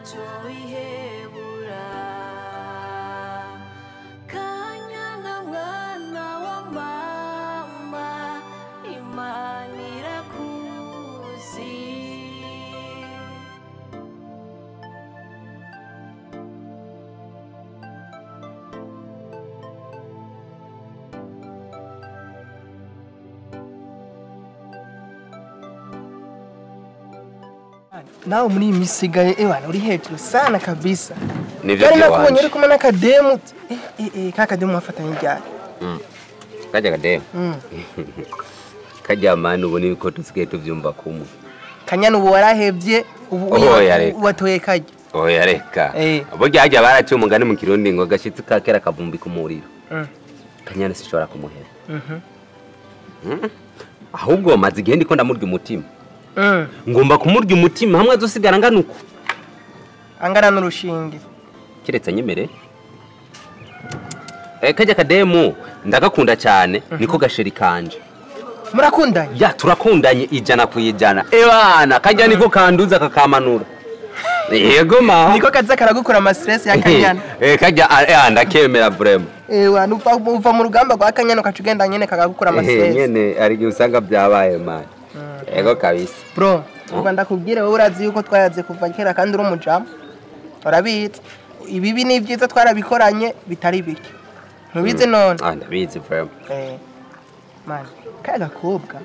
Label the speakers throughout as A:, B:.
A: ntacyo wihebura Kanyana mwana wa mama Imana irakuzi
B: Nawe muri misigaye ewana uri hejuru sana kabisa.
C: Nivyo byo
B: wanje. Nakubonye uri kumwe n'akademu. Kakademu wafatanye ryari?
C: Kajya kademu. Kajya manu ubone ko tusigaye tuvyumva kumwe.
B: Kanyana ubu warahevye ubu watoye kajya.
C: Oya reka. Burya hajya baraciye umugani mu kirundi ngo gashitsi kakera kavumbi ku muriro. Kanyana sishobora kumuhera. Ahubwo maze igihe ndiko ndamurya umutima. Ngomba kumurya umutima hamwe azosigara nganuko.
B: Angana n'urushinge.
C: Kiretse nyemere. Kajya kademu ndagakunda cyane niko gasheri kanje.
B: Murakundanye?
C: Ya turakundanye ijana kuyijana. Ebana kajya niko kanduza kakamanura. Yego ma.
B: Niko kaza karagukura ama stress ya Kanyana.
C: Kajya ndakemera vraiment.
B: Ewa nuva mu rugamba kwa Kanyana kacugenda nyene kagakura ama stress.
C: Nyene ari usanga byabaye man. Ego kabisa.
B: Bro, Rwanda kubwire wowe urazi yuko twayaze kuva kera kandi uri umujama. Urabitse. Ibibi ni byiza twarabikoranye bitari bike. Ntubize none.
C: Ndabizi vraiment.
B: Man, kaga kobwa.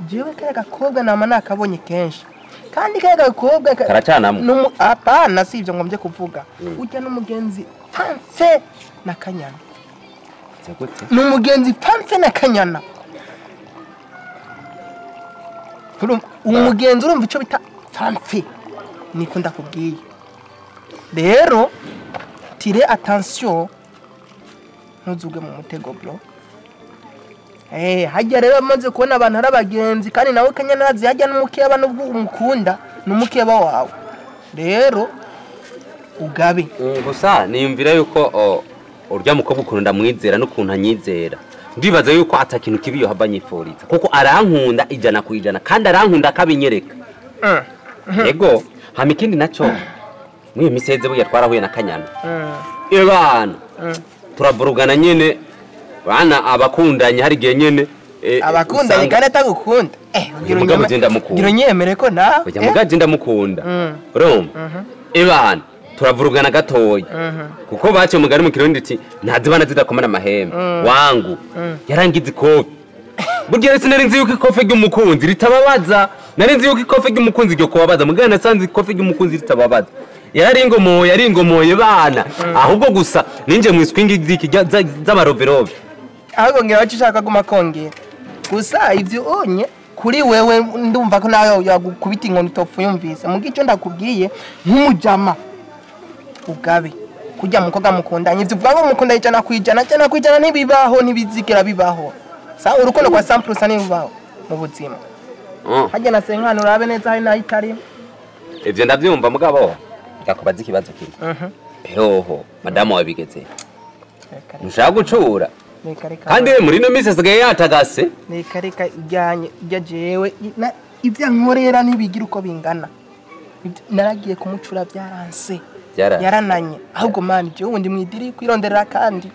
B: Jewe kaga kobwa nama nakabonye kenshi. Kandi kaga kobwa
C: karacanamo.
B: Apana sivyo ngombye kuvuga. Ujya n'umugenzi pamfe na Kanyana.
C: Zegute.
B: N'umugenzi pamfe na Kanyana. Umugenzi urumva ico bita pamfe. Niko ndakubwiye. Rero tire attention ntuzuge mu mutego bro. Hajya rero amaze kubona abantu arabagenzi kandi nawe Kanyana nazi hajya n'umukeba n'ubwo umukunda n'umukeba wawe. Rero ugabe.
C: Gusa niyumvira yuko urya mukobwa ukunda mwizera no kunta nyizera. Ndibaza yuko atakintu kibiyo habanyifuriza kuko arankunda ijana kujana kandi arankunda kabinyereka. Yego hamikindi naco mwiye miseze buya twarahuye na Kanyana. Ebana turavurugana nyene bana abakundanye hari gihe nyene
B: abakundanye kandi atagukunda gira nyemere ko na
C: kujya mugaje ndamukunda urumva ebana turavurugana gatoya kuko bace mugari mu kirundi ati ntazibana zidakomana amahembe wangu yarangize ikofi burya sinari nzi yuko ikofi ry'umukunzi ritababaza nari nzi yuko ikofi ry'umukunzi ryo kubabaza mugana nasanze ikofi ry'umukunzi ritababaza yari ingomoye bana ahubwo gusa ninje mu swing z'amaroverove
B: ahubwo ngira wacu ushaka guma kongera gusa ivyo onye kuri wewe ndumva ko nawe yagukubita inkoni tofu yumvise mu gico ndakubwiye nk'umujama ugabe kujya mukoga mukundanye ivyo vuga ngo mukundanye cyana kwijana ntibibaho ntibizigera bibaho sa urukundo kwa 100% ntibibaho mu buzima hajya na senkano urabe neza hari nayo itari
C: ivyo ndavyumva mugabo ndakubaza ikibazo kimwe hoho madamu wabigeze nshaka gucura kandi muri no mise sigaye yatagase
B: reka ijyanye jewe ivya nkorera nibigira uko bingana naragiye kumucura byaranse yarananye ahubwo man je ubundi mwidiri kwironderera kandi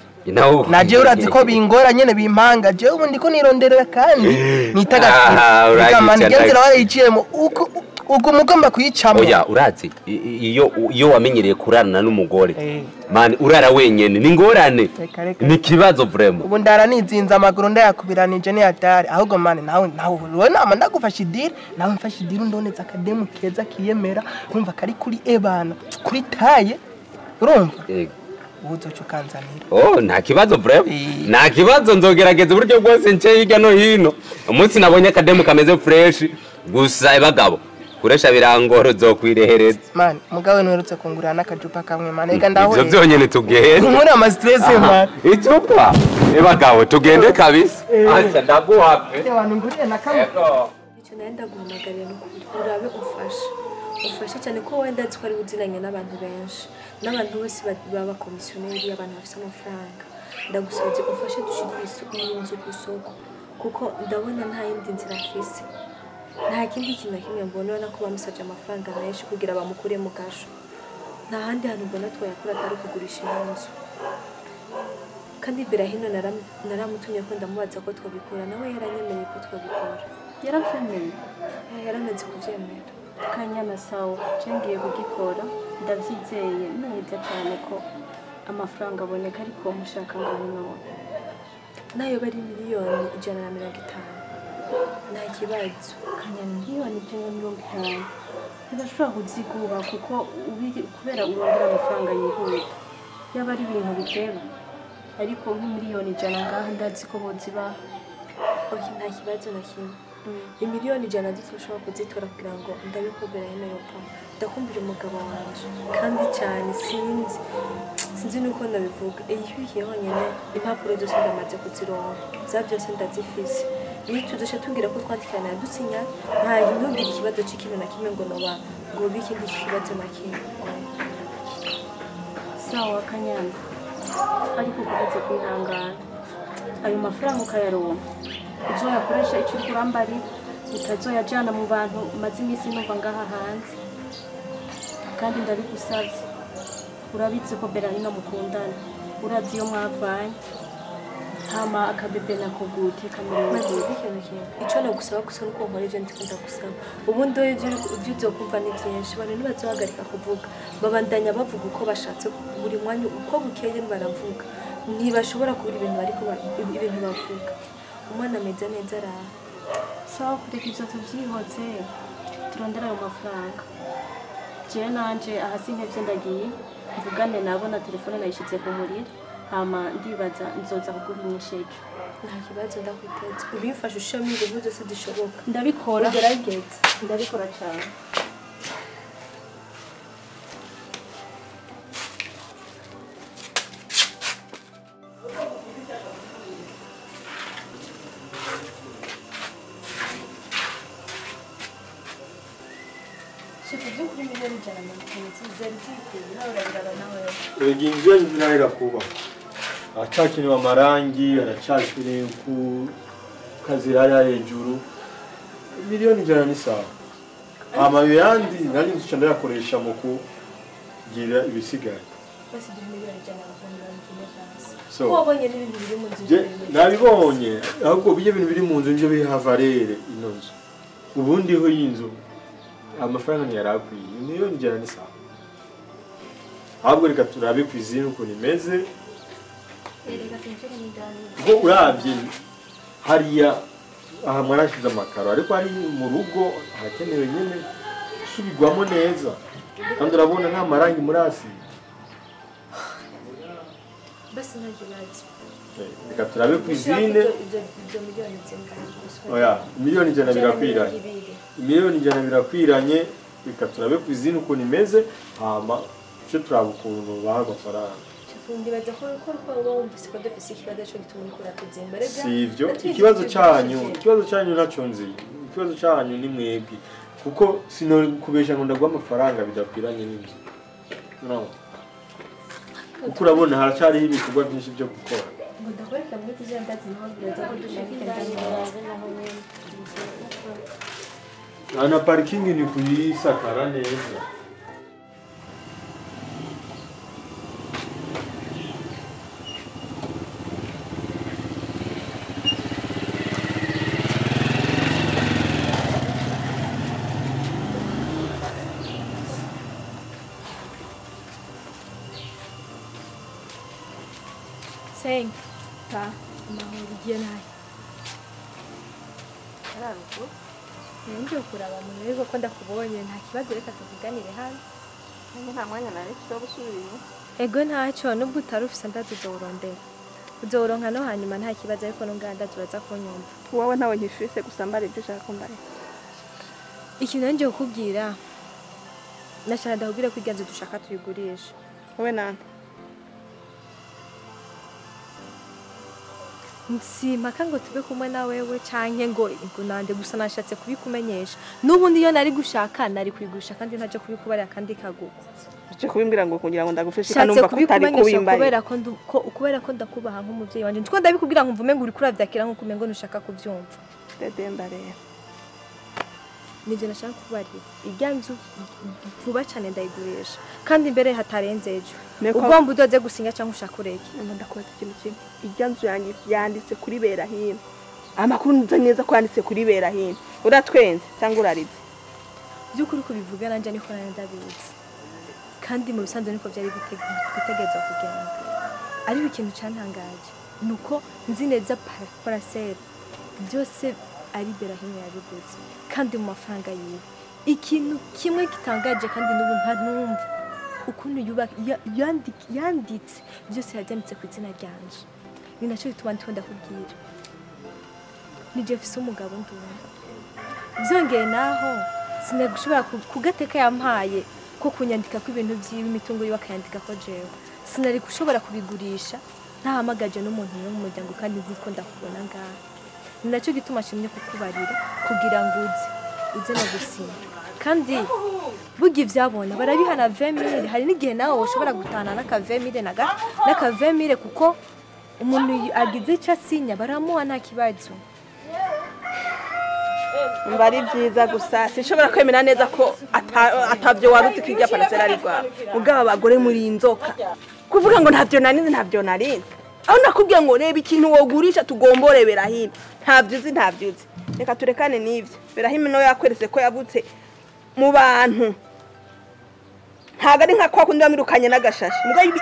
B: naje urazi ko bingora nyene bimpanga je ubundi ko nironderera kandi nitagase kamani genzera warayiciyemo uko mugomba kuyicamo
C: oya urazi iyo wamenyereye kurana n'umugore man urara wenyene ni ngorane ni kibazo vraiment
B: ubu ndara nizinza amaguru ndayakubiranije ni atari ahubwo man nawe nama ndagufasha idiri nawe mfasha idiri ndoneza akademu keza kiyemera urumva kari kuri ebana kuri taye urumva uzoco kanzanira
C: nta kibazo vraiment nta kibazo nzogerageza uburyo bwose nce hirya no hino umunsi nabonye akademu kameze fresh gusa ebagabo kuresha birangoro zokwirehereza
B: man mugawe nwerutse kungurana akajupa kamwe man ega ndaho
C: ivyo byonyene tugende
B: muri ama stress man
C: icupa ebagabo tugende kabisa acha ndaguhape
B: abantu nguriye na kamwe
A: icyo nenda guhamagarira no urabe ufasha cyane ko wenda twari uzinanye n'abantu benshi n'abantu bose baba komisiyoneri abantu bafite amafaranga ndagusabye ufashe dushidwe inzu ku soko kuko ndabona nta yindi nzira afise nta kindi kintu kimwe mbona ko bamusabye amafaranga menshi kugira bamukure mu gasho nta handi hantu mbona twayakura atari kugurisha inzu kandi imbere hino naramutumye ko ndamubaza ko twabikora nawe yaranyemereye ko twabikora
D: yarafemeye
A: yaramaze kubyemera
D: Kanyana sawa cengiye kugikora ndavyizeye neza cyane ko amafaranga aboneka ariko mushaka ngano
A: nayo bari miliyoni 150 nta kibazo
D: Kanyana miliyoni 150 ntibashobora kuzigura kuko kubera urondera amafaranga yihuta yaba ari ibintu bitera ariko nk'imiliyoni 100 ngaho ndazi ko boziba
A: nta kibazo na kimwe imiliyoni 100 dushobora kuzitora kugira ngo ndabikubwira yemewe ko ndakumbira umugabo wanje kandi cyane sinzi nuko ndabivuga iyi honyine impapuro zose ndamaze kuzironka za byose ndazifise iyo tudasha tubwira ko twandikana dusinya nta ntugire ikibazo cy'ikintu na kimwe ngo noba ngo bikindi kibazo na kimwe
D: sawa Kanyana ariko kubaze kwihangana ayo mafaranga ukayaronka uzoyakoresha icyo kurambari utazoyajana mu bantu maze iminsi numva ngaha hanze kandi ndabigusabye urabizi ko Berahino mukundana urazi iyo mwavanye hama akabebe nako gute kamera
A: icyo nagusaba gusa nuko nkora ibyo ndikunda gusaba ubundi ibyo uzokumva ni byinshi abantu ntibazohagarika kuvuga babandanya bavuga uko bashatse buri mwanya uko bukeye baravuga ntibashobora kubura ibintu bariko ibintu bavuga umwana ameze neza araha
D: sawa kureka ivyo tuvyihotse turondera ayo mafaranga jewe nanje ahasi ntevye ndagiye mvugane nabo na telefone nayishize ku muriro hama ndibaza nzoza kuguha isheke
A: nta kibazo ndakwiteza ubifasha ushami ibintu byose zishoboka
D: ndabikora
A: ugerageze
D: ndabikora cyane
E: inzu yanyu ntiraira kuba aracakenewe amarangi aracakenewe ku kazi hariya hejuru miliyoni 100 ni sawa amabi yandi nari nzica ndayakoresha mu kugira ibisigaye so
A: wabonye n'ibintu biri mu nzu
E: nabibonye ahubwo biye ibintu biri mu nzu nje biha valere ino nzu ubundi ho y'inzu amafaranga ntiyarakwiye miliyoni 100 ni sawa ahubwo reka turabe kwizina uko nimeze ngo urabye hariya aha mwarashize amakaro ariko ari mu rugo harakenewe nyine subigwamo neza kandi urabona nta marangi murasi
A: basi nta kibazo
E: reka turabe kwizine oya miliyoni 100 birakwiranye miliyoni 100 birakwiranye reka turabe kwizine uko nimeze hama cyo turabukuntu baha amafaranga
A: ndibaza ko wumvise ko dufise ikibazo cyo gituma ukora kuzimbere
E: si ibyo ikibazo cyanyu nacyo nzi ikibazo cyanyu ni mwebwe kuko sino kubesha ngo ndagwa amafaranga bidakwiranye n'ibyo no kuko urabona haracyariho ibikorwa byinshi byo gukora
A: ngo ndakoreka muri kuzenda zimubwira ko dushaka
E: ana parking ni kuyisakara neza
A: Seng, ta, amahoro ugiye nayo.
D: araruko
A: Nje kuraba mu rero ko ndakubonye nta kibazo reka tuvuganire hano.
D: nta mwanya nari cyo gusubira
A: Ego ntacyo nubwo utarufise ndazuzorondera. Uzoronka no hanyuma nta kibazo ariko nunganda turaza kunyumva.
D: wowe ntawe nkifise gusambara ibyo ushaka kumbara
A: Ikintu nje kukubwira. Nashaka ndakubwira ko iganze dushaka tuyigurisha.
D: wowe nande
A: Nsimaka ngo tube kumwe na wewe canke ngo nande gusa nashatse kubikumenyesha. Nubundi iyo nari gushaka nari kwigurisha kandi ntaje kubikubarira kandi kaguko.
D: cyo kubimbira ngo kugira ngo ndagufeshe kanumva ko utari kubimbara
A: kubera ko ndakubaha nk'umuvyeyi wanje. Ndiko ndabikubwira ngo mvume ngo uri kuravyakira nko kumengo nushaka kuvyumva.
D: dedemba rero
A: nivyo nashaka kubarira irya nzu vuba cyane ndayigurisha kandi mbere hatarenze ejo ugomba udoze gusinya cyangwa ushaka ureke
F: ndakwata ikintu kimwe irya nzu yanditse kuri Berahino amakuru nza neza kwanditse kuri Berahino uratwenze cyangwa urarize
A: by'ukuri kubivuga nanje niko ndabizi kandi mu bisanzwe niko byari gutegeza kugenda ariko ikintu cyantangaje nuko nzi neza parcelle byose ari Berahino yabiguze kandi mu mafaranga yiwe ikintu kimwe gitangaje kandi n'ubu ntanumva ukuntu yanditse byose yabyanditse ku izina ryanje ni nacyo bituma ndakubwira ni Jefferson umugabo ndumva byongeye naho sinagushobora kugateka yampaye ko kunyandika ko ibintu by'imitungo yiwe akayandika ko jewe sinari gushobora kubigurisha ntahamagaje n'umuntu wo mu muryango kandi nzi ko ndakubona ngaha ni nacyo gituma nshimye kukubarira kugira ngo uze no gusinya kandi bugi ivyabona barabihana 20,000 hari n'igihe nawe ushobora gutana n'aka 20,000 n'aka 20,000 kuko umuntu agize icyo asinya baramuha nta kibazo
F: mbari byiza gusa sinshobora kwemera neza ko atavyo warutse kirya parcelle ari rwawe ugaba abagore muri inzoka kuvuga ngo ntavyo narinze aho nakubwiye ngo reba ikintu wogurisha tugombore Berahino ntavyo uzi reka turekane n'ivyo Berahino no yakweretse ko yavutse mu bantu ntago ari nka kwa kundi bamwirukanye n'agashashi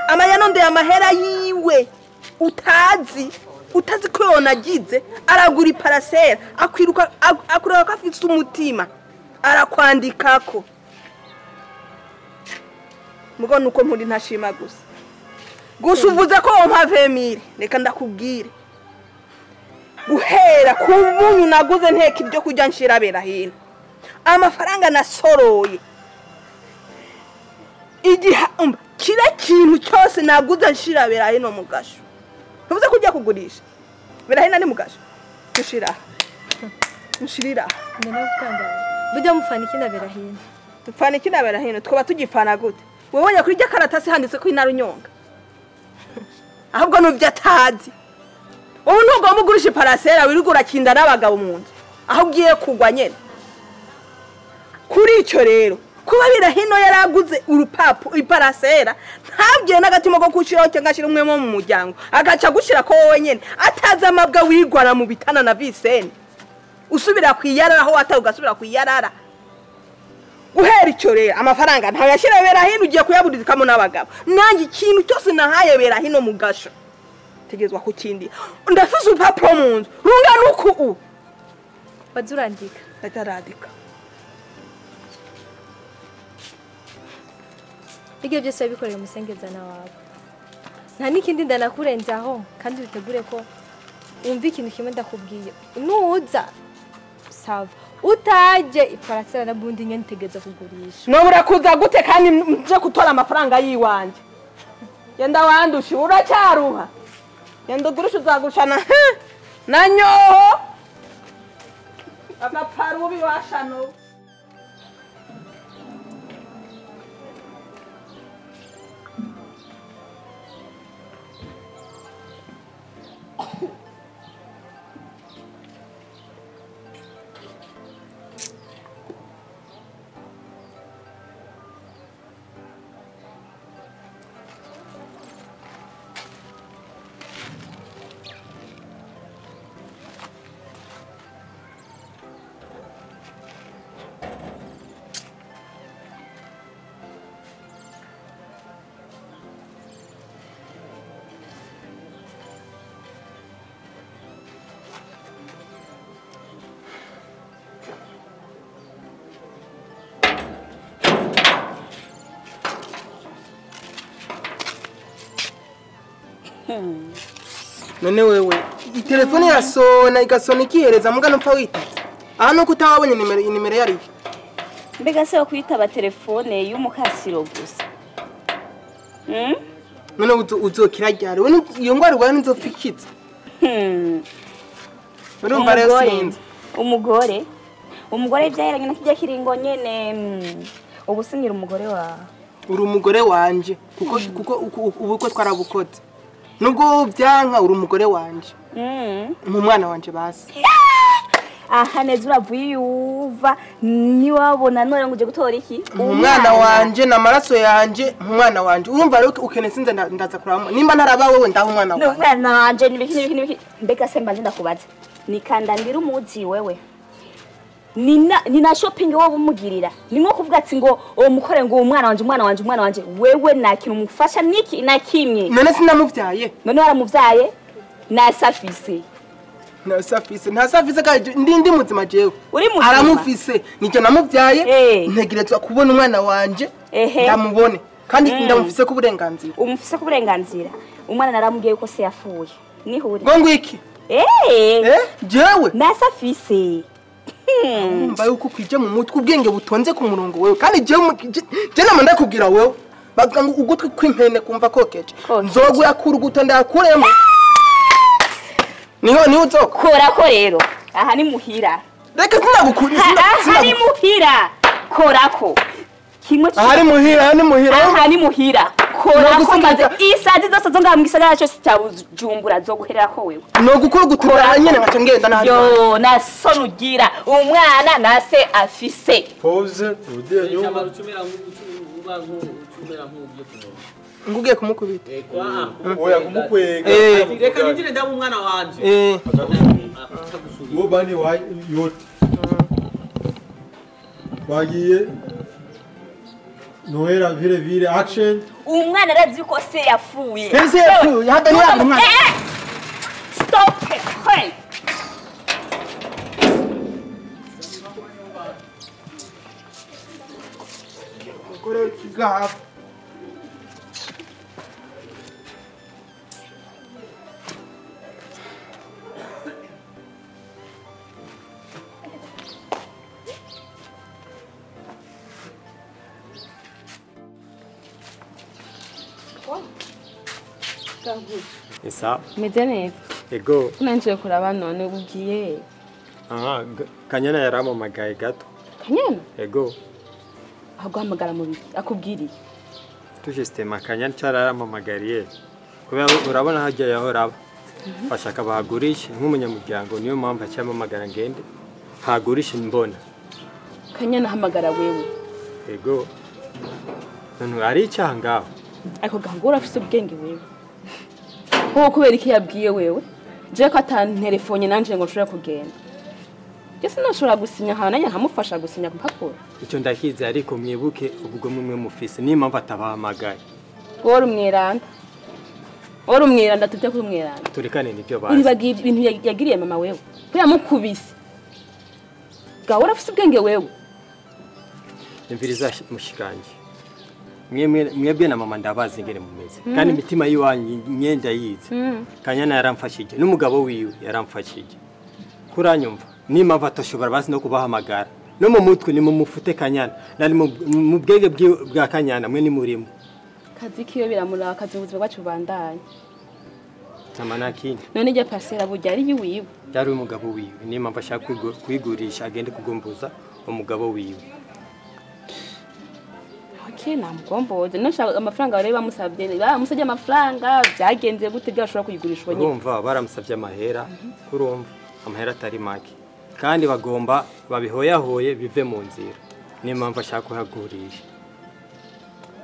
F: amayano ndeye amahera yiwe utazi ko yonagize aragura iparasera akwiruka ko afite umutima arakwandikako mugo nuko mpuri ntashima gusa uvuze ko wompa 20,000 reka ndakubwire guhera ku bunyu naguze nteka ibyo kujya nshira Berahino amafaranga nasoroye igiha kira kintu cyose naguze nshira Berahino mu gasho ntuvuze kujya kugurisha Berahino ni mu gasho nshirira
A: ndanagutangaje bijya mufana iki na Berahino
F: tufana iki na Berahino twaba tugifana gute wewe kuri rya karatasi handitse ko inarunyonga ahubwo nubyo atazi ubu ntugomba ugurisha parasera wirugura kinda n'abagabo mu nzu aho ugiye kugwa nyene kuri icyo rero kuba Berahino yaraguze urupapu iparasera ntabwiye n'agatima ko kushiraho cyangwa ashira umwe mu muryango agaca gushira ko wowe nyene ataza amabwa wigwana mu bitana na Viseni usubira kwiyarara aho wataye ugasubira kwiyarara guhera icyo rero amafaranga nta yashira Berahino ugiye kuyaburizikamo n'abagabo nanjye ikintu cyose nahaye Berahino mu gasho tegezwa ku kindi ndafise urupapuro mu nzu rungana uku
A: bazurandika
F: ataradika
A: Ibyo byose bikoreye umusengeza na wawe nta nikindi ndanakurenzaho kandi bitegure ko umva ikintu kimwe ndakubwiye nuza sava utaje iparasera na bundi nyene tegeza kugurisha
F: no burakuza gute kandi nje kutora amafaranga yiwanje yenda wandushi uracyaruha yenda gurisha uzagushana nanyoho agaparubi washano
B: none wewe telefone yasona igasona ikihereza mugano mpfa wita aha nuko utabonye nimero yari
G: mbega se kwitaba telefone y'umukasiro gusa
B: none uzokira ryari we iyo ngwara rwaye nzofikitse urumva rero sinzi
G: umugore byahiranye na kijya kiringo nyene ubusinyira umugore wa
B: uri umugore wanje kuko ubuko twarabukoze nubwo byanka uri umugore wanje mu mwana wanje basi
G: aha neza uravuye yuva niwabona none ngo uje gutora iki
B: umwana wanje namaraso yanje umwana wanje urumva rero ukene sinze ndaza kuramo nimba ntaraba wewe ndaho umwana wanje
G: umwana wanje nibiki mbega semba nje ndakubaza nikandangira umuzi wewe nina shopping wowe umugirira ni nko kuvuga ati ngo uwo mukore ngo umwana wanje wewe nakintu umufasha niki na kimwe
B: none sinamuvyaye
G: none waramuvyaye nasafise
B: ntasafise kandi ndi muzima jewe
G: uri muzima
B: aramufise nicyo namuvyaye ntegerezwa kubona umwana wanje ndamubone kandi ndamufise ku burenganzira
G: umufise ku burenganzira umwana naramubwiye ko se yafuye nihuri
B: ngo ngwiki jewe
G: nasafise
B: mba yuko kwije mu mutwe ubwenge butonze ku murongo wewe kandi je namanda kugira wewe bavuga ngo ugutwi kw'impene kumva kokeje nzogu yakura uguto ndakuremo niho uzokora
G: ko rero aha ni muhira
B: reka sinagukuri
G: aha ni muhira korako kimwe
B: aha ni muhira
G: korako maze isazi zose zo ngaha mu gisagara cyose cyabujumbura zo guherera ko wewe
B: no gukora gutura nyene ngaca ngenda naho
G: yo nasonugira umwana nase afise
E: pause udiye nyuma
B: ngugiye kumukubita
E: oya kumukwega
H: reka nigire ndamu umwana wanje
E: wo bani wa yote bagiye noera vile action
G: umwana arazi ko se yafuye
B: ese yafuye hada ni umwana
G: stop hey
B: gore kigaha
I: Esa
D: meze neza
I: ego
D: unanje kuraba none ugiye
I: Kanyana yaramamagaye gato
D: Kanyana
I: ego
D: aguhamagara mu biki akubwiriye
I: tuje sistema Kanyana cyaramamagariye kubera urabona hajya yahoraba bashaka bahagurisha nk'umunyamuryango niyo mpamvu acyamamagara ngende hagurisha mbona
D: Kanyana hamagara wewe
I: ego none ari icyangaho
D: ariko gahangura afite ubwenge wewe ho kubera iki yabwiye wewe je ko atan telefone nanje ngo nshobora kugenda je sinashobora gusinya hana nanya nkamufasha gusinya ku papuro
I: icyo ndakize ariko mwibuke ubwo mumwe mufise niyo mpamvu atabahamagaye
D: wori umwiranda tujya kuri umwiranda
I: turekane nibyo bazi
D: uribagiye ibintu yagiriye mama wewe kuya mukubise gahora afite ubwenge wewe
I: imviriza mushikanje mwebwe na mama ndabazi ngene mumeze kandi imitima yiwanyu myenda yize Kanyana yaramfashije n'umugabo wiwe yaramfashije kuranyumva nima batashobora basi no kubahamagara no mu mutwe ni mu mufute Kanyana nari mu bwege bwa Kanyana mwe ni murimo
D: kazi kiyo biramura kazi ubuzima bwacu bandanye
I: tamana kindi
D: none je pasera burya ari yiwiwe
I: yari umugabo wiwe nima bashaka kwigurisha agende kugomboza umugabo wiwe
D: namugomboze nashaka amafaranga bari bamusabye bamusabye amafaranga byagenze gute byashobora kuyigurishwa nyine
I: urumva baramusabye amahera kurumva amahera atari make kandi bagomba babihoyahoye bive mu nzira niyo mpamvu ashaka kuhagurisha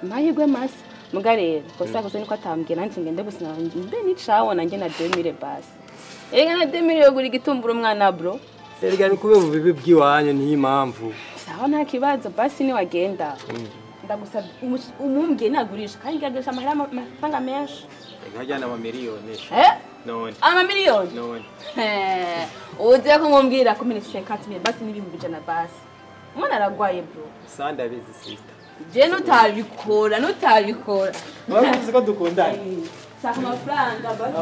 D: mahirwe masa mugarera kosa kose niko atambwiye nanjye ngende gusina mbe nicawo nanjye na 2000 basi ega na 2000 yo guri gitumbura umwana bro
I: erega ni kube mu bibi byiwanyu niyo mpamvu
D: sawa nta kibazo basi ni wagenda ndagusaba umumbye nagurisha kandi gagesha amafaranga menshi
I: egajana ama miliyoni none
D: ama miliyoni
I: none
D: uze ko ngombwira ko minisi 50 basi n'ibintu bijana basi umwana aragwaye bro
I: sanda bizi sister
D: je nutabikora
I: bavuze ko dukundana
D: saka amafaranga basi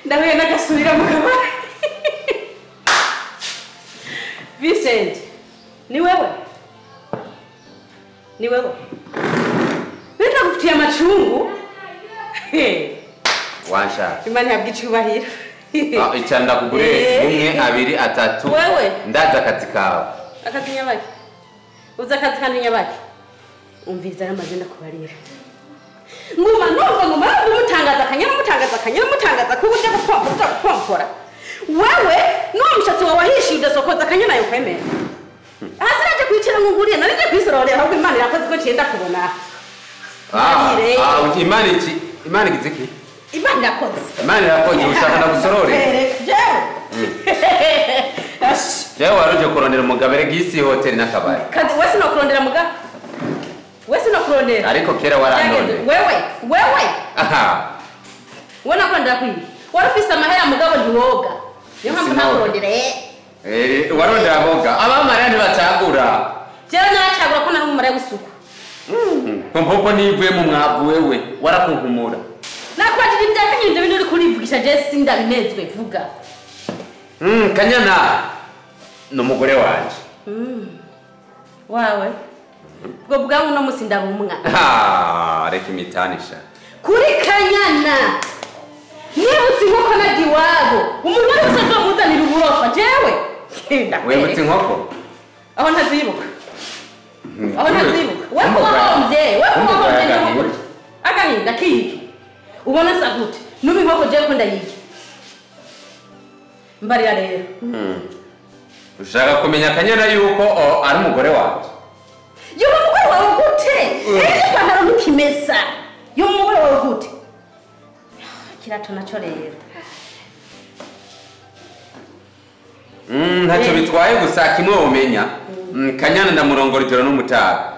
D: ndahuye n'agasubira mu kabari Vincent ni wewe nenda kufitiye amacungu
C: Washa
D: imana yabwicubahira
C: icyanda kugure umwe abiri atatu
D: wewe
C: ndaza akazi kawe
J: akazi nyabaki uza akazi kandi nyabaki umviriza n'amazina kubarira nguma umutangaza Kanyana ko uje gupompora wewe n'uwo mushatsi wawe wahishiye udasokoza Kanyana yo kwemera hasi naje kwicira nguguriye narije kwisororera ahubwo Imana yakoze ko cyenda kubona
C: Imana igiziki
J: Imana yakoze
C: ushaka ndagusorore jewe waruje kurondera umugabere gisi hotel n'akabari
J: kazi wese no kurondera mugabe wese no kurondera
C: ariko kera warandonde
J: wewe
C: aha
J: wona kwanda kwiye warafise amahera mugabo ntiwoga niyo mpamvu nakurondera
C: warondera boga abamara ntibacagura
J: jewe naracagura ko nari umumara gusuka
C: pompopo nivuye mu mwavu wewe warakunkumura
J: nakwajije ibyakanyinde bindi uri kurivugisha je sinda binezwe vuga
C: Kanyana n'umugore wanje
J: wawe bwo bwangu no musinda bumwa
C: reka imitanisha
J: kuri Kanyana nibutse inkoko nagi wabo umuntu wese azomuzanira uburofa jewe
C: wibutse inkoko
J: aho ntazibuka wahombye n'umugore agahinda kiki ubona sa gute nubi inkoko jewe ko ndayiki mbarira rero
C: ushaka kumenya Kanyana yuko ari umugore wanje
J: yo umugore wawe gute ipantaro ntukimesa yo umugore wawe gute kirato naco rero
C: ntacyo bitwaye gusa kimwe umenya Kanyana ndamurongora ijoro n'umutaga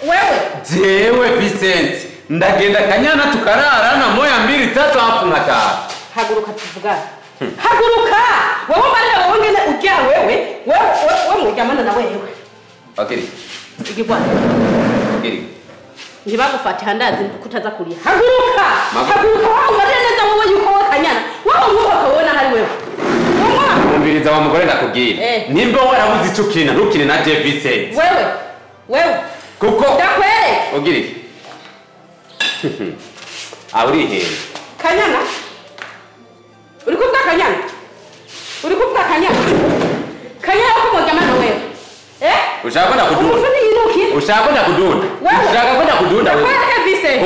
J: wewe
C: jewe Vincent ndagenda Kanyana tukararana moya 2 3 hapo nkataha
J: haguruka tuvugana haguruka wowe marira wowe ngene ujya wewe mujamana na wewe
C: okay
J: igibwana
C: okay
J: ntibagufata handazi kutaza kuriya haguruka wowe marira neza wowe yuko Kanyana wowe ukabona hari wewe
C: umviriza wa mugore ndakubwira nimba warabuze ico kina ntukine na Vincent
J: wewe
C: kuko
J: ndakwere
C: ogiri uri he
J: Kanyana uri kuvuga Kanyana ko mujamana wewe
C: ushaka kwenda kudunda ushaka kwenda kudunda wewe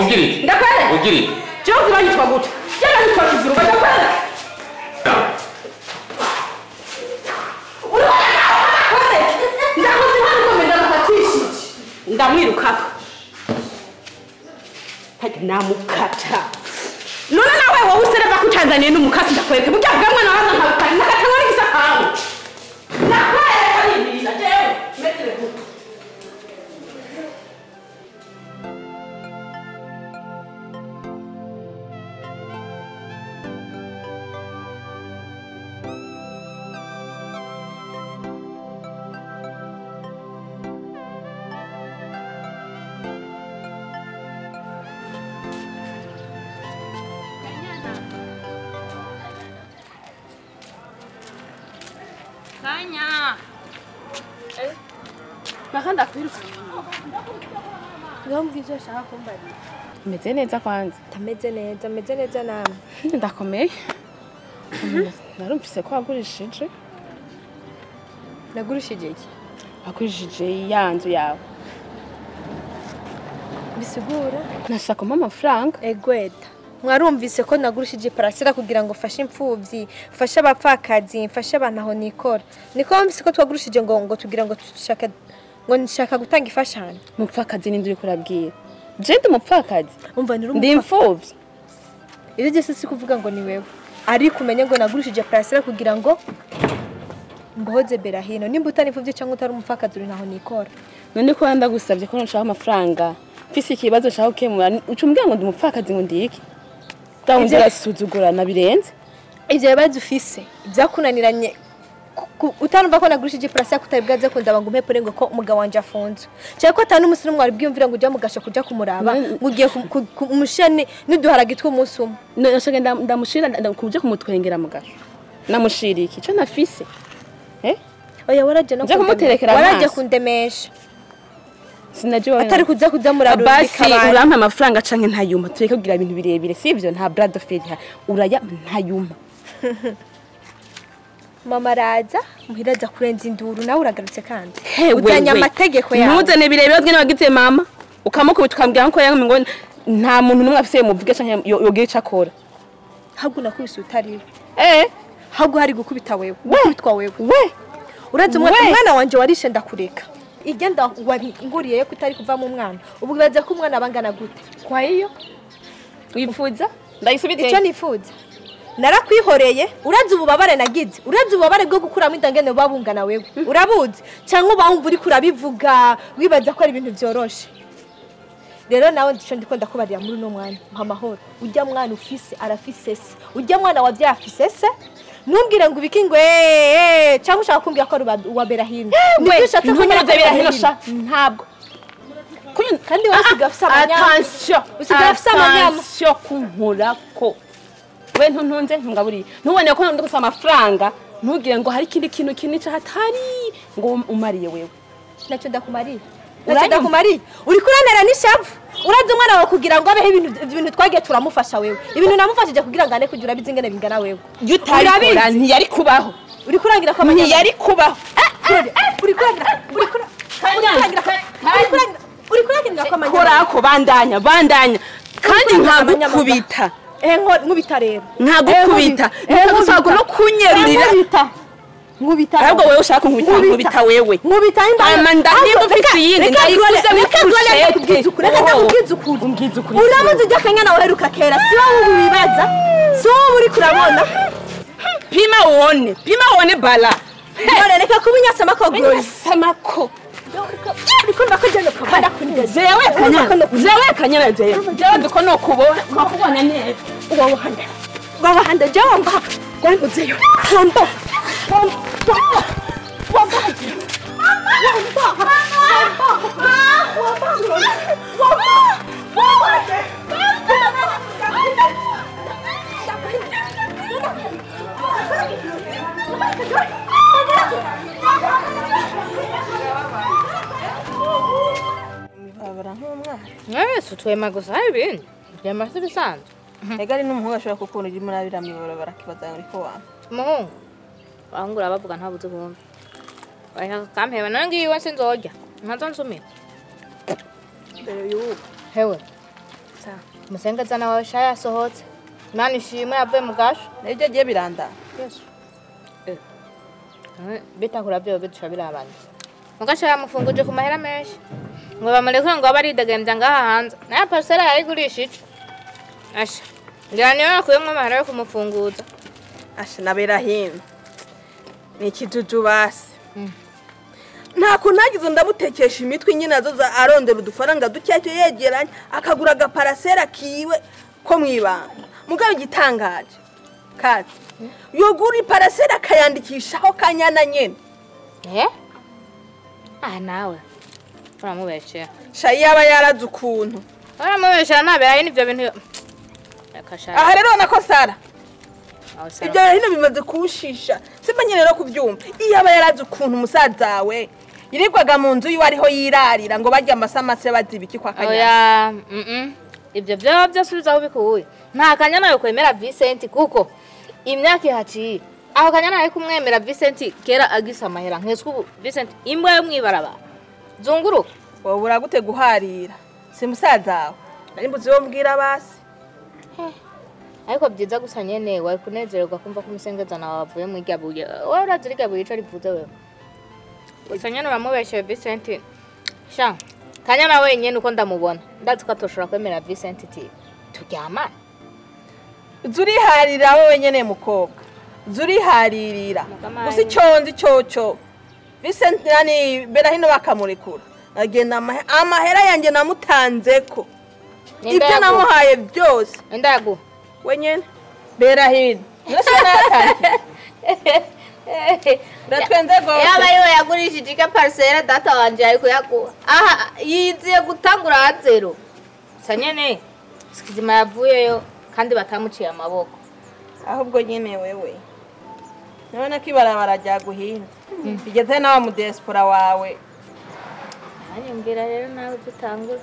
C: ogiri
J: ndakwere
C: ogiri
J: Jozi banyitwa gute cyane nitwa kizuru ndakwere ndamwirukako hadi namukata none nawe wowe usereva ku Tanzania n'umukasi ndakwereke burya bwamwana waza nkabikana nakatangwa n'igisakamu nakwereka n'ibintu jewe metere gute
A: Kanya. Makanda kwiruka. Ngambwije shaka kumbari.
K: Meze neza kwanza.
A: Tameze neza namwe.
K: Ndakomeye. Narumvise ko wagurishije.
A: Nagurishije iki?
K: Wagurishije ya nzu yawe.
A: Bisigura?
K: Nashaka amafaranga.
A: Egweta. Mwarumvise ko nagurishije parasera kugira ngo fashe imfuvyi, fashe abapfakazi, fashe abantu aho nikora. Niko wumvise ko twagurishije ngo tugira ngo nshaka gutanga ifashanyo.
K: Mupfakazi nindi uri kurabwira. Je ndi mupfakazi.
A: Umva ni
K: ndi imfuvyi.
A: Iyo gese si kuvuga ngo ni wewe. Ari kumenya ngo nagurishije parasera kugira ngo mboze berahino. Nimba utari imfuvyi cyangwa utari umupfakazi uri naho nikora.
K: None ko wanda gusabye ko nshaka amafaranga. Mfise ikibazo nshaka gukemura. Ucumbwira ngo ndi mupfakazi ngo ndiki. Tawunzira suzugurana birenze.
A: Ivyo yabaze ufise byakunaniranye utanumva ko nagurishije parasera kutabibwaze ko ndaba ngo mpepore ngo ko umugabo wanje afunze. Cyane ko atanu umusiri mwari bwiyumvira ngo ujya mugasha kuja kumuraba mugiye kumushane niduharaga itwe umunsi umwe.
K: Nashaka ndamushira kuje kumutwengera mugasha. Namushira iki cyo nafise.
A: Oya waraje no
K: kumuterekera
A: waraje kundemesha.
K: Sinajiwa
A: atari kuza murarura
K: basi urampa amafaranga canke ntayuma tureke kugira ibintu birebire sivyo nta brad of faith uraya ntayuma
A: mama araza muhiraza kurenza induru nawe uragarutse kandi
K: Hewe,
A: uzanye
K: we.
A: amategeko yawe
K: ntuzane birebire bwe wagize mama ukamukubita ukambwira ko yangu ngo nta muntu numwe afise muvuge canke yogira ico akora
A: ahubwo nakubise utariwe ahubwo hari gukubita wewe gukubitwa wewe uraza umwana wanje warishe ndakureka igenda nguriye ko utari kuva mu mwana ubu bibaza ko umwana bangana gute
K: kwa hiyo wifuza ndayisubite
A: icyo nifuza narakwihoreye uraza ububabare nagize uraza ububabare bwo gukuramo indangene babungana wewe urabuzi cyangwa ubawumva uri kurabivuga wibaza ko ari ibintu byoroshe rero nawe ndico ndiko ndakubarira muri no mwanya mpa mahoro ujya mwana ufise arafise se ujya mwana wavya afise se numbwire ngo ubiki ngwe cyangwa ushaka kumbwira ko wabera hino ndishatse kumbwira ko bera hino ntabwo kandi wasiga afisa amanyama
K: attention
A: usiga afisa amanyama
K: attention kunkurako we ntuntunze ntungaburiye ntubone ko ndi gusaba amafaranga ntugire ngo hari ikindi kintu kinini hatari ngo umariye wewe
A: nacyo ndakumariye uri kuranera n'ishavu uraza umwana wawe kugira ngo abeho ibintu twagiye turamufasha wewe ibintu namufashije kugira ngo ane kugira abizi ingene bingana wewe
K: utarikora ntiyari kubaho
A: uri kurangira ko amanyama
K: ntiyari kubaho
A: uri kurangira ko amanyama
K: korako bandanya kandi nkagukubita
A: nkubita rero
K: nkagukubita nkagusaba no kunyerurira
A: nkubita
K: ahubwo wewe ushaka nkubita wewe
A: nkubita
K: amanda niba ufite iyindi ndayikuze
A: kubwiza ukuri uramuze ujya Kanyana waheruka kera si wowe ubu wibaza si wowe uri kurabona
K: pima uone bala
A: reka kuba inyasamako glory
K: samako
A: bikunda ko jeno kabanda kunde
K: zewe Kanyana jewe ndiko nokubona neza
A: wawahanda jewe mba ngwanguzeyo hamba
L: Sutwema gusa ibintu byamase bisanzwe
F: ega ari n'umuhungu ashobora kukunda uri muri abira miboro barakibaza ngo ariko wa
L: umuhungu bahungura bavuga ntabuze kumva bashaka kampeba none ngiye sinzojya nkazonsumira
F: mbere y'ubu
L: hewe musengeza nawe shaya yasohotse imana ishimwe yavuye mu gasho
F: nibyo agiye biranda
L: yesu bitakura byo bidusha birabanye mugasha yamufunguje ku mahera menshi ngo bamureke ngo abaridegembya ngaha hanze nayo parcelle yayigurishije asha ngira niyo yakuyemo amahera yo kumufunguza
F: asha nabera hino ni ikijuju basi nta kunagize ndamutekesha imitwe nyine azoza arondera udufaranga ducyacyo yegeranye akagura agaparasera kiwe ko mwibanga mugabo igitangaje kati yogura iparasera akayandikishaho Kanyana nyene
L: nawe uramubeshya
F: shayi yaba yaraze ukuntu
L: uramubeshya naberaye n'ibyo bintu
F: aha rero nako Sara ibyo hino bimaze kuwushisha simanye rero kubyumva iyo aba yaraze ukuntu umusaza we yirirwaga mu nzu yiwe ariho yirarira ngo barya amasamase bazibiki kwa Kanyana
L: ibyo byo byasubizaho bikuye nta Kanyana yo kwemera Vincent kuko imyaka ihaciye aho Kanyana ari kumwemera Vincent kera agisa amahera nkeswe ubu Vincent imbwa yo mwibaraba zunguruka
F: wowe uragute guharira si musaza wawe ari mbuzi wo mbwira basi
L: ariko byiza gusa nyene wari kunezererwa kumva ko umusengeza nawe wavuye mu iryabuye wowe urazi iryabuye ico rivuze wewe gusa nyene uramubeshe Vincent sha Kanyana wenyene uko ndamubona ndazi ko atoshobora kwemera Vincent ti turyamana
F: zuriharira wowe nyene mukobwa zuriharirira gusa iconzi coco Vincent nani bera hino bakamurekura agenda amahera yanjye namutanzeko ibyo namuhaye byose
L: ndagu
F: wenyene bera hino nose natangiye ndatwenze gose
L: yaba yo yagurishije ika parcelle data wanje ariko yakuha aha yiziye gutangura zero sanyene sikizima yavuyeyo kandi batamuciye amaboko
F: ahubwo nyene wewe none kibarabara rya guhinda bigeze nawe mu diaspora wawe
L: anyumvira rero nawe dutangura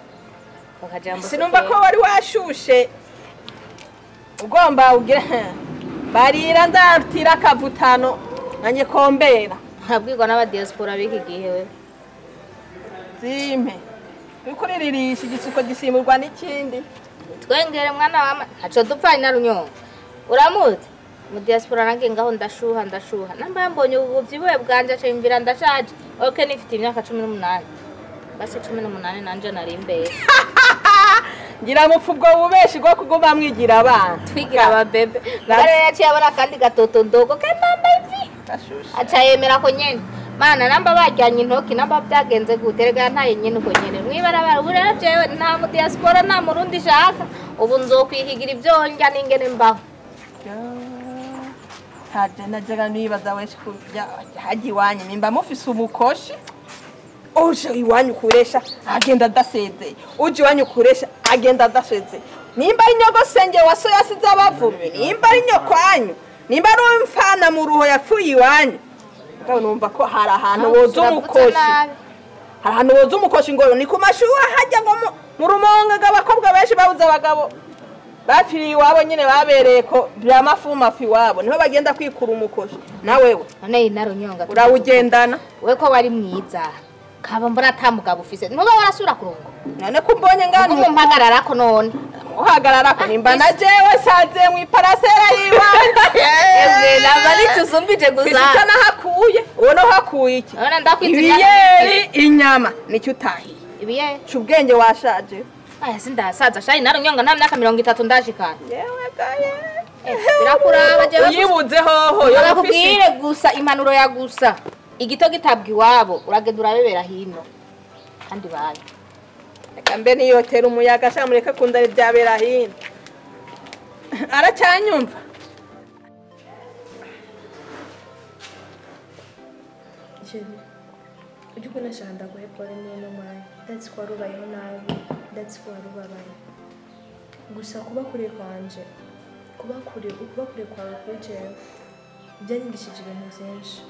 L: bakajambo
F: sinumva ko wari washushe ugomba ugira barira ndatira kavutano nanjye kombera
L: nkabwirwa n'abadiaspora b'iki gihe we
F: zimpe bikuriririsha igisuko gisimburwa n'ikindi
L: twengere mwana wama ntaco dupfanye na runyonga uramuzi mu diaspora nange ngaho ndashuha namba mbonye ubuvyibuhe bwanje aca imvira ndashaje okay nifite imyaka 18 basi 18 nanje nari imbere
F: ngira mupfubwo bubeshi bwo kuguma mwigira abana
L: twigira ababebe bare yaciye abona kandi gatoto ndogo kemamba ivi aca yemera ko nyene mana namba bajyanye intoki namba byagenze guterega ntaye nyene uko nyene mwibarabara burera jewe nta mu diaspora nta murundi shaka ubu nzokwihigira ivyonja n'ingene mbaho
F: haje najaga nibaza wese kujya haji wanyu nimba mufise umukoshi uje iwanyu kuresha agenda daseze uje iwanyu kuresha agenda daseze nimba ari nyogosenge waso yasize abavume nimba ari nyokwanyu nimba ari mfana mu ruho yapfuye iwanyu ngaho numva ko hari ahantu woza umukoshi hari ahantu woza umukoshi ngo ni ku mashuha hajya ngo mu rumonga g'abakobwa benshi babuze abagabo bapfiriye iwabo nyine babereye ko bya mafumafi wabo niho bagenda kwikura umukoshi nawewe
L: none inarunyonga
F: urawugendana
L: we ko wari mwiza kaba mbona atamugabo ufise ntuba warasura kurongo
F: none ko mbonye ngano
L: mumpagarara ko none
F: uhagarara ko nimba na jewe saze mu iparasera yiwanje
L: ewe nabari tusumbije gusa
F: bisita nahakuye ubona hakuye iki
L: none ndakwitse
F: ibiyeri inyama nicyo utahiye
L: ibiye
F: cyubwenge washaje
L: aya sindasaza shayi narunyonga nta myaka 30 ndashikana
F: yewe gaye
L: birakuraba jewe
F: yibuze hoho
L: yakubwire gusa impanuro ya gusa igito gitabwa iwabo uragenda urabebera hino kandi baye
F: reka mbe niyotera umuyaga shamureka kundari byabera hino aracyanyumva
A: ujye ukunda shanda guhe pole n'ino mwanya that's kwa rubayeho nabi that's kwa rubabaye gusa kuba kure kwanje kuba kure kwawe kuri jewe byanyigishije ibintu byinshi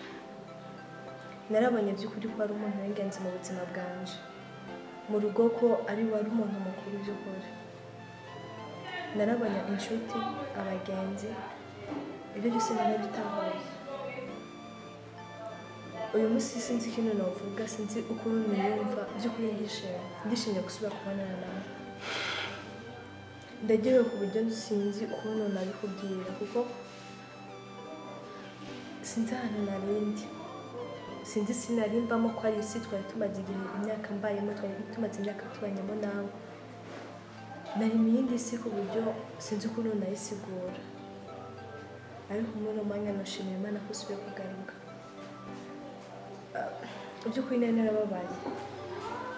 A: narabonye by'ukuri ko ari umuntu w'ingenzi mu buzima bwanje mu rugo ko ari wari umuntu mukuru by'ukuri narabonye inshuti abagenzi ibyo byose narabitahuye uyu munsi sinzi ikintu navuga sinzi ukuntu niyumva by'ukuri ndishimye gusubira kubonana nawe ndagerewe ku buryo sinzi ukuntu nabikubwira kuko sinzi ahantu narindi sinzi sinarimbamo ko ari isi twari tumaze igihe imyaka mbayemo twari tumaze imyaka tubanyemo nawe nari mu yindi si ku buryo sinzi ukuntu nayisigura ariko muri uno mwanya nashimira Imana ko usubiye kugaruka by'ukuri nari narababaye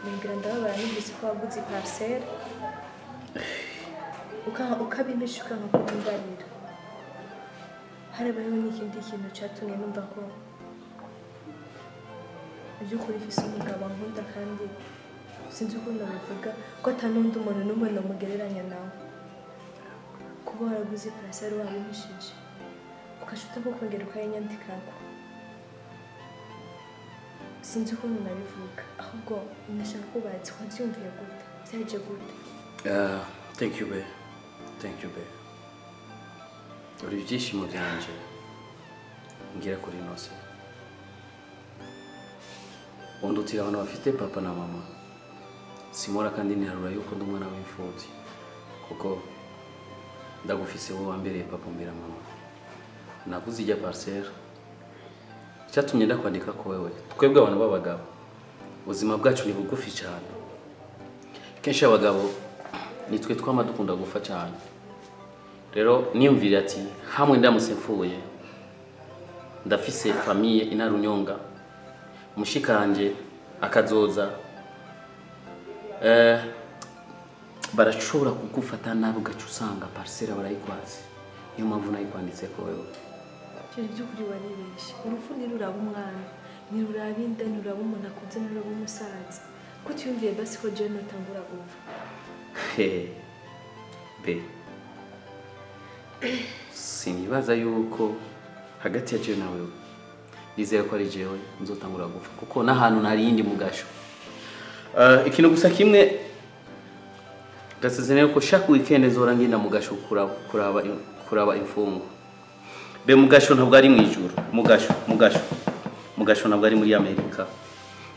A: nibwira ndababara nigise ko waguze parcelle ukabimisha ukanka kumbarira harabayeho n'ikindi kintu cyatumye numva ko by'ukuri ifise umugabo nkunda kandi sinzi ukuntu nabivuga ko atanundi umuntu n'umwe namugereranya nawe kuba waraguze parcelle wabimishije ukashuta ko kongera ukayinyandikako sinzi ukuntu nabivuga ahubwo ndashaka kubaza wabyumviye gute byaje gute
M: thank you babe uri ibyishimo byanje ngira kuri nose undutira abantu bafite papa na mama simora kandi ntiharura yuko ndi umwana w'imfubyi kuko ndagufise wowe wambereye papa mbera mama naguze ijya parcelle cyatumye ndakwandika ko wewe twebwe abantu b'abagabo ubuzima bwacu ni bugufi cyane kenshi abagabo nitwe twama dukunda gufa cyane rero niyumvira ati hamwe ndamutse mfuye ndafise famille inarunyonga mushikanje akazoza barashobora kugufata nabi ugaca usanga parcelle barayikwaze niyo mpamvu nayikwanditse ko wewe
A: cyari by'ukuri waribeshye urupfu ntiruraba umwana ntiruraba inda ntiruraba umuntu akuze ntiruraba umusaza ko tuyumviye basi ko jewe notangura gupfa
M: be sinibaza yuko hagati ya jewe na wewe nizeye ko ari jewe nzotangura gupfa kuko n'ahantu ntari yindi mugasho ikintu gusa kimwe ndasezeranye ko chaque weekend zora ngenda mugasho kuraba imfungo be mugasho ntabwo ari mu ijuru mugasho ntabwo ari muri Amerika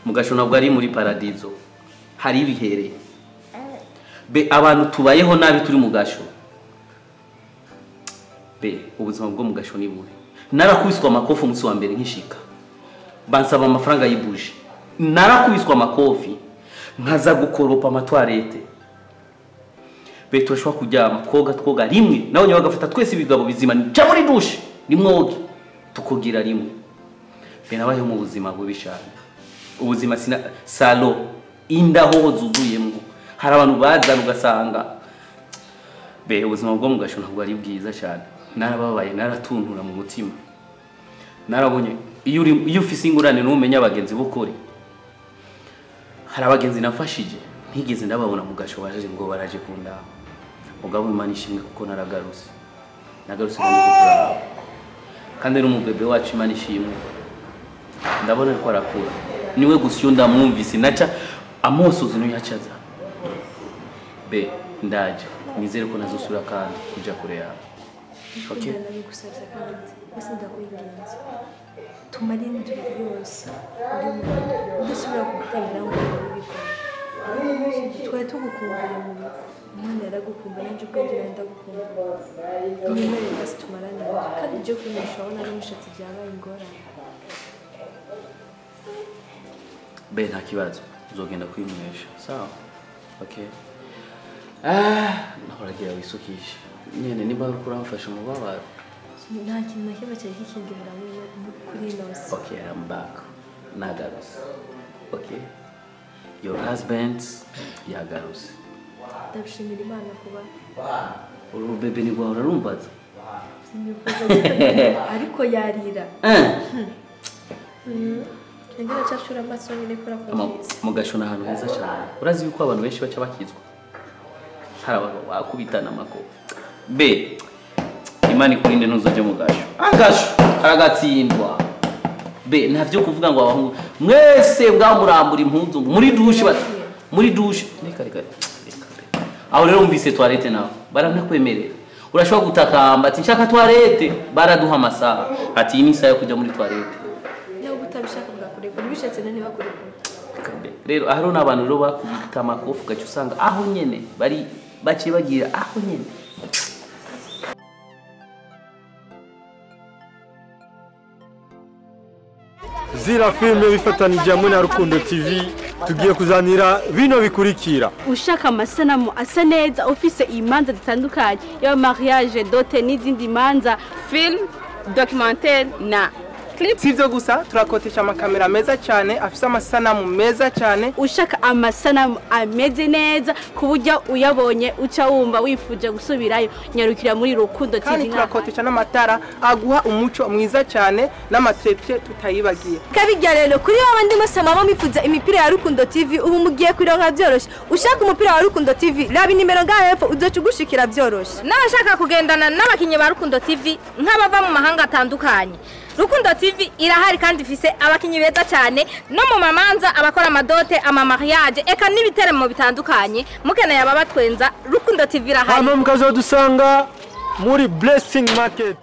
M: mugasho ntabwo ari muri paradizo hari ibihereye be abantu tubayeho nabi turi mugasho be ubuzima bwo mugasho ni bubi narakubiswa amakofi umunsi wa mbere nkishika bansaba amafaranga y'ibuje narakubiswa amakofi nkaza gukoropa amatwarete be turashobora kuryama twoga rimwe nawe nyawe agafata twese ibigabo bizima nca muri dushe nimwoge tukugira rimwe be nabaye mu buzima bubi cyane ubuzima sina salo indaho zuzuyemo hari abantu bazana ugasanga be ubuzima bwo mugasho ntabwo ari bwiza cyane narababaye naratuntura mu mutima narabonye iyo ufise ingurane n'umenya abagenzi bukore hari abagenzi nafashije ntigeze ndababona mugasho baje ngo baraje kundaba mugabo Imana ishimwe kuko nagarutse kugura kandi n'umubebe wacu Imana ishimwe ndabona ko arakura niwe gusa ndamwumvise naca amosozi no yacaza be ndaje nizere ko nazosura kandi kuja kure yawe okay
A: ndagusabye kandi bose ndakwinginze tumari inzu yose udusubira kugutemera ngo ubikore twari tugukumbura mu Imana yaragukunda nanjye ubwenge ndagukunda nimere basi tumarane kandi ibyo kwimisha abona ari umushatsi byabaye ingorane
M: be nta kibazo uzogenda kwimwesha sawa okay nahoragira wisukisha nyene niba uri kuramfasha mu babaro
A: nta kintu na kimwe cyari kikingirira kuri nose
M: okay I'm back nagarutse okay your husband yagarutse
A: ndabishimira Imana kuba
M: uru bebe ni gwa urarumbaza
A: ariko yarira ngera cyashura amaso nyine kora
M: mugashona ahantu heza cyane urazi yuko abantu benshi baca bakizwa hari abantu bakubitana amako be Imana ikurinde nuzoje mugasho angasho aragatsindwa be ntavyo kuvuga ngo abahungu mwese bwamurambura impunzu muri dushe reka aho rero umvise toilette nawe baranakwemerera urashobora gutakamba ati nshaka toilette baraduha amasaha ati ni isaha yo kujya muri toilette
A: no gutabishaka bwakureka bishetse none bakureka
M: rero aho n'abantu rero bakubita amakofu gace usanga aho nyene bari baciye bagira aho nyene
E: Zira filme bifatanije hamwe na Rukundo TV tugiye kuzanira bino bikurikira
J: ushaka amasanamu asa neza ufise imanza zitandukanye ya mariage dote n'izindi manza
K: film documentaire na clip
B: sivyo gusa turakotesha amakamera meza cyane afise amasanamu meza cyane
J: ushaka amasanamu ameze neza kuburyo uyabonye uca wumva wifuje gusubirayo nyarukira muri Rukundo TV
B: kandi turakotesha n'amatara aguha umuco mwiza cyane n'amatrepie tutayibagiye
A: kabijya rero kuri abandi musama bo mifuza imipira ya Rukundo TV ubu mugiye kwironka byoroshye ushaka umupira wa Rukundo TV rabi nimero ngaho uzocugushikira byoroshye
L: n'abashaka kugendana n'abakinyi ba Rukundo TV nk'abava mu mahanga atandukanye Rukundo TV irahari kandi ifise abakinyi beza cyane no mu mamanza abakora amadote ama mariage eka n'ibiteremo bitandukanye mukeneye ababatwenza Rukundo TV irahari
E: hano mukazodusanga muri Blessing Market